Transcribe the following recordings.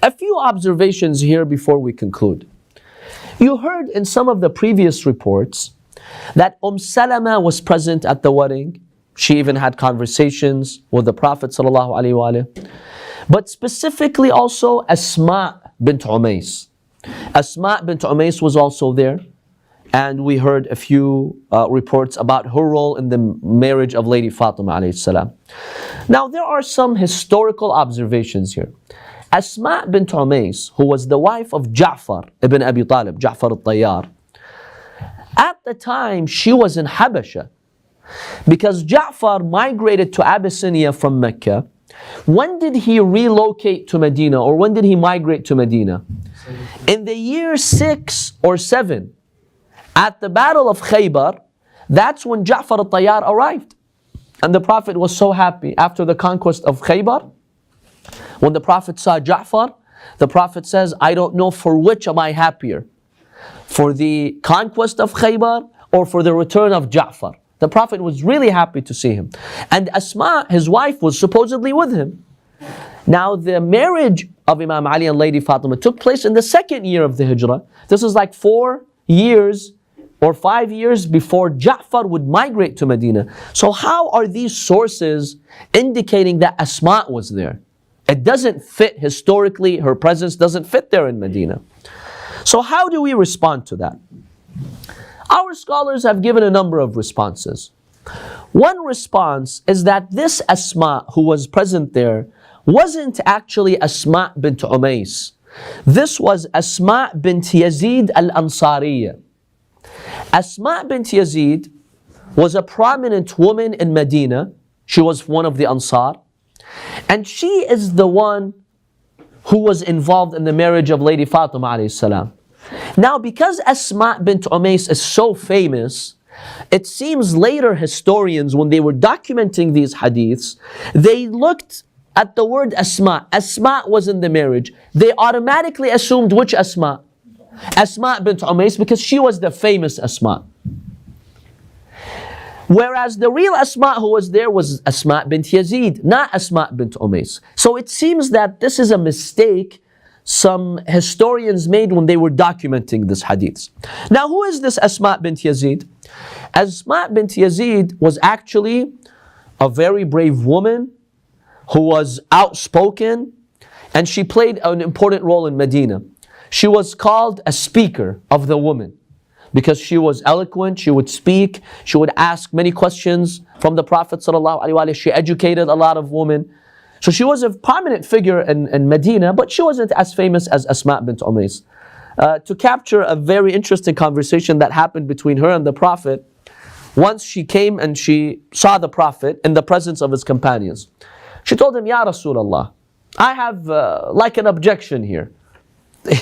A few observations here before we conclude. You heard in some of the previous reports that Salama was present at the wedding. She even had conversations with the Prophet ﷺ. But specifically also Asma bint Umays. Asma bint Umays was also there. And we heard a few reports about her role in the marriage of Lady Fatima alayhi salam. Now there are some historical observations here. Asma bint Umays, who was the wife of Ja'far ibn Abi Talib, Ja'far al-Tayyar, at the time she was in Habasha, because Ja'far migrated to Abyssinia from Mecca. When did he relocate to Medina, or when did he migrate to Medina? In the year 6 or 7, at the Battle of Khaybar. That's when Ja'far al-Tayyar arrived. And the Prophet was so happy after the conquest of Khaybar. When the Prophet saw Ja'far, the Prophet says, I don't know for which am I happier, for the conquest of Khaybar or for the return of Ja'far. The Prophet was really happy to see him. And Asma, his wife, was supposedly with him. Now the marriage of Imam Ali and Lady Fatima took place in the 2nd year of the Hijrah. This is like 4 years or 5 years before Ja'far would migrate to Medina. So how are these sources indicating that Asma was there? It doesn't fit historically, her presence doesn't fit there in Medina. So how do we respond to that? Our scholars have given a number of responses. One response is that this Asma who was present there wasn't actually Asma bint Umays. This was Asma bint Yazid al-Ansariya. Asma bint Yazid was a prominent woman in Medina. She was one of the Ansar. And she is the one who was involved in the marriage of Lady Fatima alayhi salam. Now, because Asma bint Umays is so famous, it seems later historians, when they were documenting these hadiths, they looked at the word Asma. Asma was in the marriage. They automatically assumed which Asma? Asma bint Umays, because she was the famous Asma. Whereas the real Asma who was there was Asma bint Yazid, not Asma bint Umays. So it seems that this is a mistake some historians made when they were documenting this hadith. Now, who is this Asma bint Yazid? Asma bint Yazid was actually a very brave woman who was outspoken, and she played an important role in Medina. She was called a speaker of the women because she was eloquent, she would speak, she would ask many questions from the Prophet ﷺ. She educated a lot of women. So she was a prominent figure in Medina, but she wasn't as famous as Asma bint Umays. To capture a very interesting conversation that happened between her and the Prophet, once she came and she saw the Prophet in the presence of his companions. She told him, Ya Rasulullah, I have like an objection here.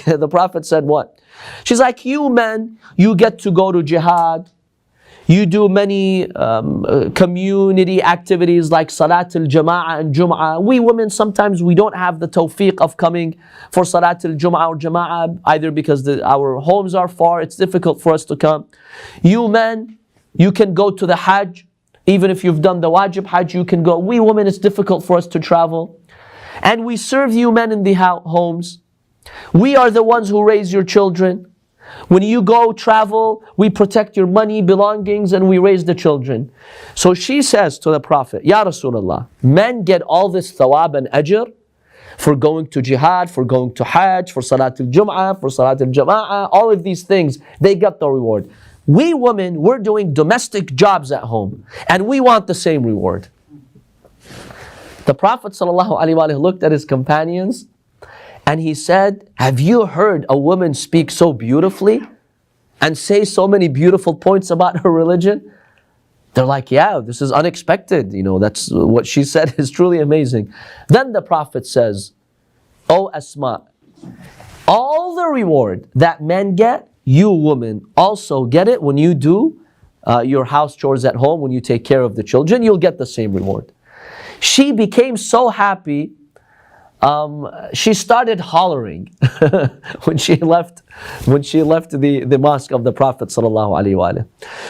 The Prophet said, what? She's like, you men, you get to go to jihad. You do many community activities like Salat al-Jama'ah and Jum'ah. We women, sometimes we don't have the tawfiq of coming for Salat al-Jum'ah or Jama'ah, either because our homes are far, it's difficult for us to come. You men, you can go to the Hajj. Even if you've done the wajib Hajj, you can go. We women, it's difficult for us to travel. And we serve you men in the homes. We are the ones who raise your children. When you go travel, we protect your money, belongings, and we raise the children. So she says to the Prophet, Ya Rasulullah, men get all this thawab and ajr for going to jihad, for going to Hajj, for Salat al-Jum'ah, for Salat al-Jama'ah, all of these things, they got the reward. We women, we're doing domestic jobs at home, and we want the same reward. The Prophet ﷺ looked at his companions, and he said, have you heard a woman speak so beautifully and say so many beautiful points about her religion? They're like, yeah, this is unexpected. You know, that's what she said is truly amazing. Then the Prophet says, O Asma, all the reward that men get, you women also get it when you do your house chores at home, when you take care of the children, you'll get the same reward. She became so happy she started hollering when she left the mosque of the Prophet sallallahu alaihi wasallam.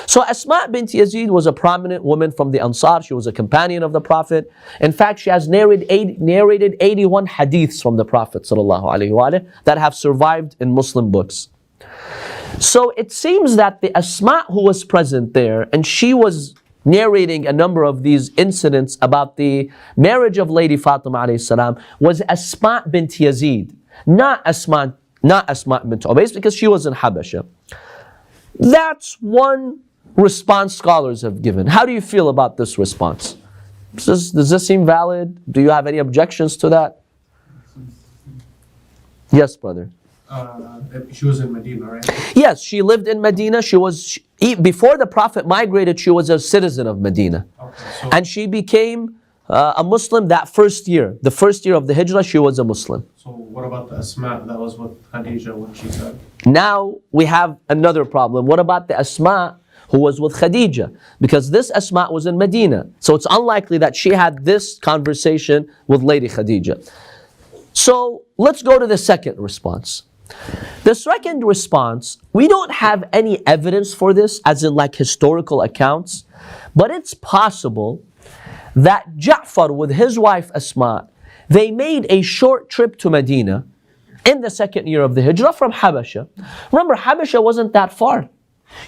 So Asma bint Yazid was a prominent woman from the Ansar. She was a companion of the Prophet. In fact, she has narrated 81 hadiths from the Prophet sallallahu alaihi wasallam that have survived in Muslim books. So it seems that the Asma who was present there, and she was narrating a number of these incidents about the marriage of Lady Fatima alayhi salam, was Asma bint Yazid, not Asma bint Ubays, because she was in Habasha. That's one response scholars have given. How do you feel about this response? Does this seem valid? Do you have any objections to that? Yes, brother. She was in Medina, right? Yes, she lived in Medina. Before the Prophet migrated, she was a citizen of Medina. Okay, and she became a Muslim that first year. The first year of the Hijrah, she was a Muslim. So what about the Asma that was with Khadija when she said? Now we have another problem. What about the Asma who was with Khadija? Because this Asma was in Medina. So it's unlikely that she had this conversation with Lady Khadija. So let's go to the second response. The second response, we don't have any evidence for this, as in like historical accounts, but it's possible that Ja'far with his wife Asma, they made a short trip to Medina in the second year of the Hijrah from Habasha. Remember, Habasha wasn't that far.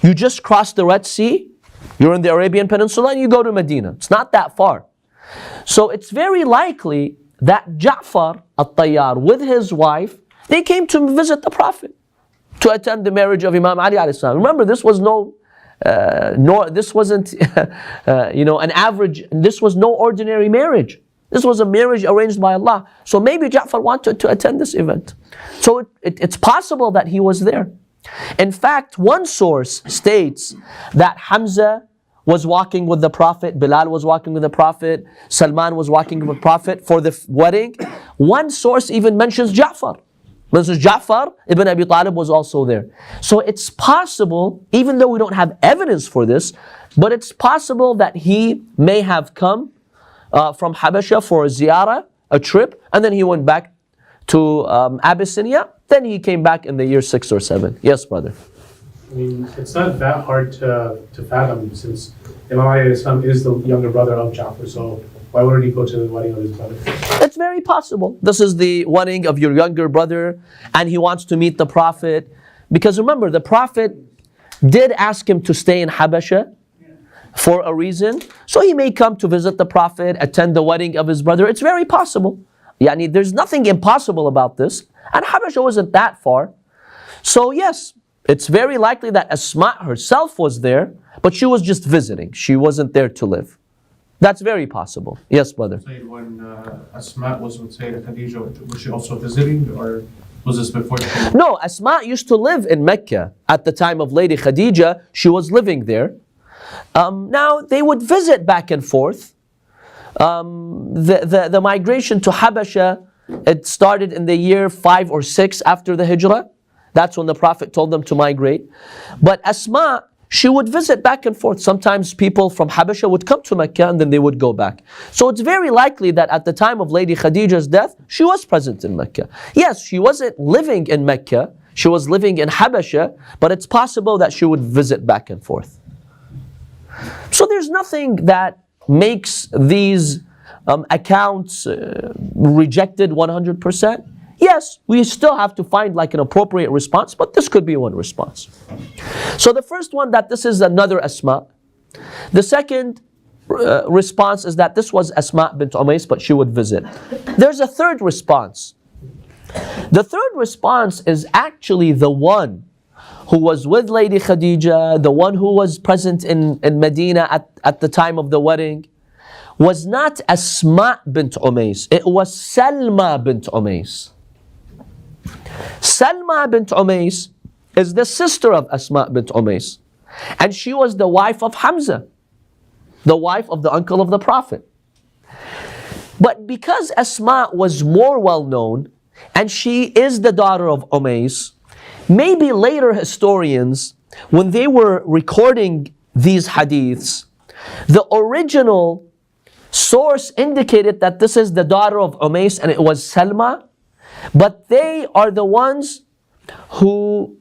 You just cross the Red Sea, you're in the Arabian Peninsula, and you go to Medina. It's not that far. So it's very likely that Ja'far al-Tayyar with his wife, they came to visit the Prophet to attend the marriage of Imam Ali alayhi salam. Remember, this was this wasn't an average. This was no ordinary marriage. This was a marriage arranged by Allah. So maybe Ja'far wanted to attend this event. So it's possible that he was there. In fact, one source states that Hamza was walking with the Prophet, Bilal was walking with the Prophet, Salman was walking with the Prophet for the wedding. One source even mentions Ja'far. Ja'far ibn Abi Talib was also there. So it's possible, even though we don't have evidence for this, but it's possible that he may have come from Habasha for a ziyarah, a trip, and then he went back to Abyssinia. Then he came back in the year 6 or 7. Yes, brother. I mean, it's not that hard to fathom, since Imam Ali is the younger brother of Ja'far, so why wouldn't he go to the wedding of his brother? It's very possible. This is the wedding of your younger brother, and he wants to meet the Prophet. Because remember, the Prophet did ask him to stay in Habasha for a reason. So he may come to visit the Prophet, attend the wedding of his brother. It's very possible. There's nothing impossible about this. And Habasha wasn't that far. So yes, it's very likely that Asma herself was there, but she was just visiting. She wasn't there to live. That's very possible. Yes, brother. When Asma was with Sayyidah Khadija, was she also visiting, or was this before? No, Asma used to live in Mecca. At the time of Lady Khadija, she was living there. Now, they would visit back and forth. The migration to Habasha, it started in the year 5 or 6 after the Hijrah. That's when the Prophet told them to migrate. But Asma, she would visit back and forth. Sometimes people from Habasha would come to Mecca and then they would go back. So it's very likely that at the time of Lady Khadija's death, she was present in Mecca. Yes, she wasn't living in Mecca. She was living in Habasha, but it's possible that she would visit back and forth. So there's nothing that makes these accounts rejected 100%. Yes, we still have to find like an appropriate response, but this could be one response. So the first one, that this is another Asma. The second response is that this was Asma bint Umays, but she would visit. There's a third response. The third response is actually the one who was with Lady Khadija, the one who was present in Medina at the time of the wedding, was not Asma bint Umays. It was Salma bint Umays. Salma bint Umays is the sister of Asma bint Umays. And she was the wife of Hamza, the wife of the uncle of the Prophet. But because Asma was more well known, and she is the daughter of Umays, maybe later historians, when they were recording these hadiths, the original source indicated that this is the daughter of Umais and it was Salma, but they are the ones who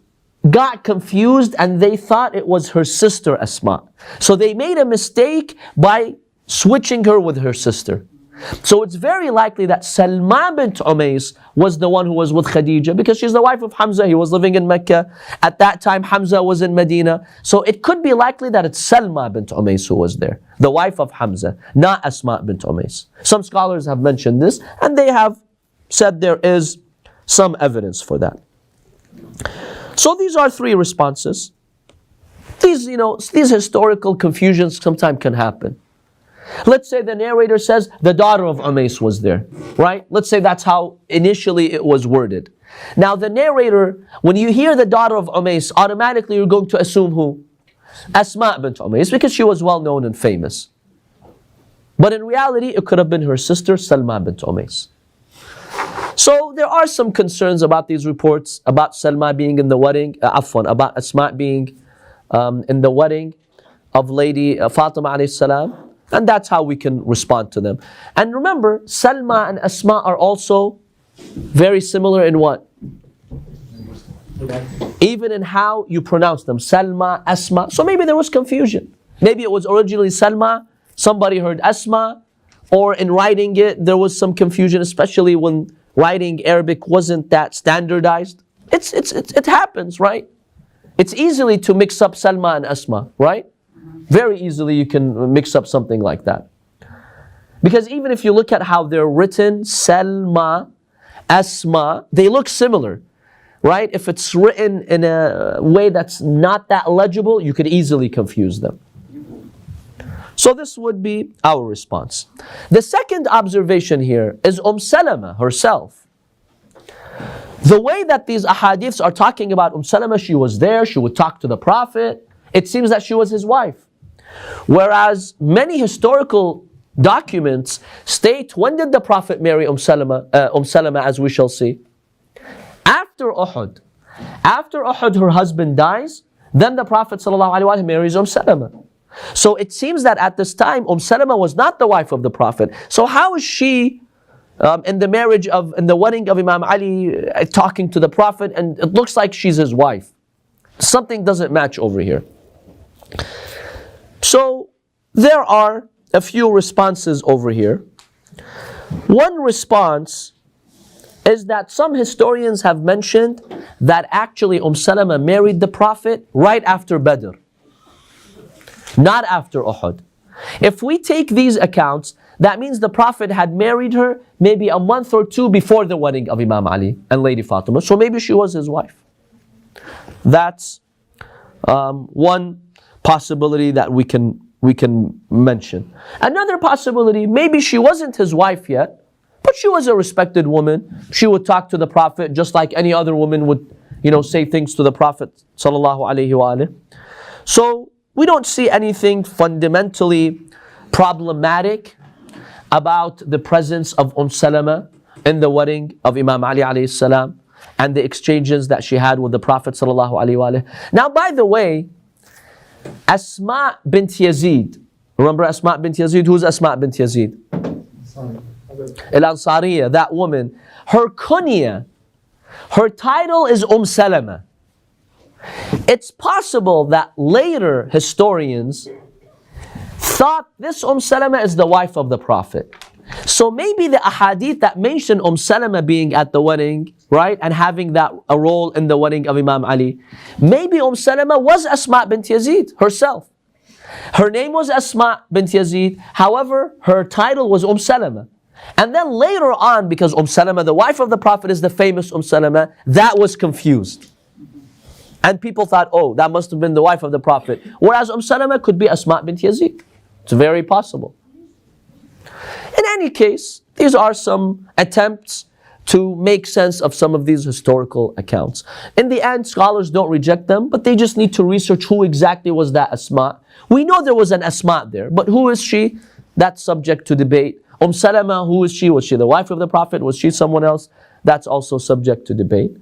got confused and they thought it was her sister Asma. So they made a mistake by switching her with her sister. So it's very likely that Salma bint Umais was the one who was with Khadija because she's the wife of Hamza. He was living in Mecca. At that time, Hamza was in Medina. So it could be likely that it's Salma bint Umais who was there, the wife of Hamza, not Asma bint Umais. Some scholars have mentioned this and they have said there is some evidence for that. So these are three responses. These historical confusions sometimes can happen. Let's say the narrator says the daughter of Umais was there, right? Let's say that's how initially it was worded. Now the narrator, when you hear the daughter of Umais, automatically you're going to assume who? Asma bint Umais, because she was well known and famous. But in reality, it could have been her sister Salma bint Umais. So there are some concerns about these reports, about Salma being in the wedding, about Asma being in the wedding of Lady Fatima alayhi salam. And that's how we can respond to them. And remember, Salma and Asma are also very similar in what? Even in how you pronounce them. Salma, Asma. So maybe there was confusion. Maybe it was originally Salma, somebody heard Asma, or in writing it, there was some confusion, especially when writing Arabic wasn't that standardized. It happens, right? It's easily to mix up Salma and Asma, right? Very easily you can mix up something like that. Because even if you look at how they're written, Salma, Asma, they look similar, right? If it's written in a way that's not that legible, you could easily confuse them. So this would be our response. The second observation here is Salama herself. The way that these ahadiths are talking about Salama, she was there, she would talk to the Prophet. It seems that she was his wife. Whereas many historical documents state, when did the Prophet marry Salama, as we shall see? After Uhud. After Uhud, her husband dies, then the Prophet ﷺ marries Salama. So it seems that at this time, Salama was not the wife of the Prophet. So how is she in the wedding of Imam Ali talking to the Prophet, and it looks like she's his wife? Something doesn't match over here. So there are a few responses over here. One response is that some historians have mentioned that actually Salama married the Prophet right after Badr, not after Uhud. If we take these accounts, that means the Prophet had married her maybe a month or two before the wedding of Imam Ali and Lady Fatima. So maybe she was his wife. That's one possibility that we can mention. Another possibility, maybe she wasn't his wife yet, but she was a respected woman. She would talk to the Prophet just like any other woman would, say things to the Prophet sallallahu alaihi wasallam. So we don't see anything fundamentally problematic about the presence of Salama in the wedding of Imam Ali alayhi salam and the exchanges that she had with the Prophet sallallahu alaihi wasallam. Now, by the way, Asma bint Yazid. Remember Asma bint Yazid? Who's Asma bint Yazid? Al-Ansariya, that woman. Her kunya, her title is Salama. It's possible that later historians thought this Salama is the wife of the Prophet. So maybe the ahadith that mention Salama being at the wedding, right, and having a role in the wedding of Imam Ali, maybe Salama was Asma bint Yazid herself. Her name was Asma bint Yazid, however, her title was Salama. And then later on, because Salama, the wife of the Prophet, is the famous Salama, that was confused. And people thought, that must have been the wife of the Prophet. Whereas Salama could be Asma bint Yazid. It's very possible. In any case, these are some attempts to make sense of some of these historical accounts. In the end, scholars don't reject them, but they just need to research who exactly was that Asma. We know there was an Asma there, but who is she? That's subject to debate. Salama, who is she? Was she the wife of the Prophet? Was she someone else? That's also subject to debate.